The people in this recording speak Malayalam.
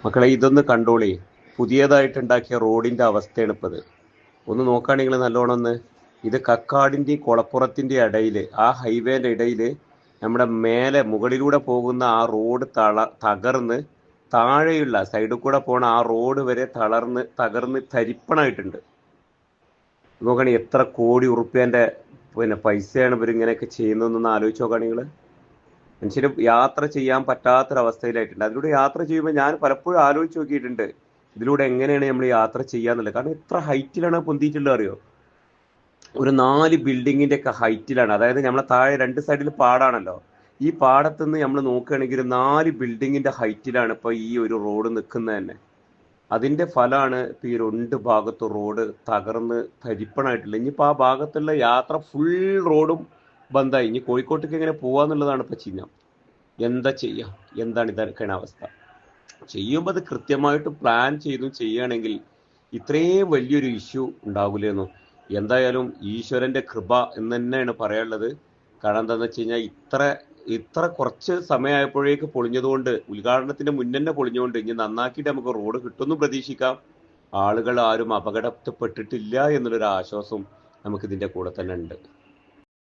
മക്കളെ ഇതൊന്ന് കണ്ടോളി. പുതിയതായിട്ടുണ്ടാക്കിയ റോഡിന്റെ അവസ്ഥയാണ് ഇപ്പത്. ഒന്ന് നോക്കുകയാണെങ്കിൽ നല്ലോണം ഒന്ന്. ഇത് കക്കാടിന്റെയും കുളപ്പുറത്തിന്റെ ഇടയില്, ആ ഹൈവേന്റെ ഇടയില് നമ്മുടെ മുകളിലൂടെ പോകുന്ന ആ റോഡ് തകർന്ന് താഴെയുള്ള സൈഡിൽ കൂടെ പോണ ആ റോഡ് വരെ തകർന്ന് തരിപ്പണായിട്ടുണ്ട്. നോക്കുകയാണെങ്കിൽ എത്ര കോടി ഉറുപ്പ്യന്റെ പൈസയാണ് ഇവരിങ്ങനെയൊക്കെ ചെയ്യുന്നതെന്നൊന്ന് ആലോചിച്ച് നോക്കുകയാണെങ്കിൽ മനുഷ്യന് യാത്ര ചെയ്യാൻ പറ്റാത്തൊരവസ്ഥയിലായിട്ടുണ്ട്. അതിലൂടെ യാത്ര ചെയ്യുമ്പോൾ ഞാൻ പലപ്പോഴും ആലോചിച്ച് നോക്കിയിട്ടുണ്ട്, ഇതിലൂടെ എങ്ങനെയാണ് നമ്മൾ യാത്ര ചെയ്യാന്നുള്ളത്. കാരണം എത്ര ഹൈറ്റിലാണ് പൊന്തിയിട്ടുള്ളത് അറിയോ? ഒരു 4 ബിൽഡിങ്ങിന്റെ ഒക്കെ ഹൈറ്റിലാണ്. അതായത് നമ്മളെ താഴെ 2 സൈഡിൽ പാടാണല്ലോ. ഈ പാടത്തുനിന്ന് നമ്മൾ നോക്കുകയാണെങ്കിൽ ഒരു 4 ബിൽഡിങ്ങിന്റെ ഹൈറ്റിലാണ് ഇപ്പൊ ഈ ഒരു റോഡ് നിൽക്കുന്നത് തന്നെ. അതിന്റെ ഫലമാണ് ഇപ്പൊ ഈ 2 ഭാഗത്തും റോഡ് തകർന്ന് തരിപ്പണായിട്ടില്ല. ഇനിയിപ്പോ ആ ഭാഗത്തുള്ള യാത്ര ഫുൾ റോഡും ബന്ധായി. ഇനി കോഴിക്കോട്ടേക്ക് എങ്ങനെ പോവാന്നുള്ളതാണ് ഇപ്പൊ ചിഹ്നം. എന്താ ചെയ്യാ? എന്താണ് ഇതൊക്കെയാണ് അവസ്ഥ. ചെയ്യുമ്പോൾ അത് കൃത്യമായിട്ട് പ്ലാൻ ചെയ്തു ചെയ്യുകയാണെങ്കിൽ ഇത്രയും വലിയൊരു ഇഷ്യൂ ഉണ്ടാവില്ലെന്നു. എന്തായാലും ഈശ്വരന്റെ കൃപ എന്ന് തന്നെയാണ് പറയാനുള്ളത്. കാരണം എന്താണെന്ന് വെച്ച് കഴിഞ്ഞാൽ ഇത്ര കുറച്ച് സമയമായപ്പോഴേക്ക് പൊളിഞ്ഞതുകൊണ്ട്, ഉദ്ഘാടനത്തിന്റെ മുന്നേ പൊളിഞ്ഞുകൊണ്ട് ഇനി നന്നാക്കിയിട്ട് നമുക്ക് റോഡ് കിട്ടുമെന്ന് പ്രതീക്ഷിക്കാം. ആളുകൾ ആരും അപകടപ്പെട്ടിട്ടില്ല എന്നുള്ളൊരു ആശ്വാസം നമുക്ക് ഇതിന്റെ കൂടെ തന്നെ ഉണ്ട്.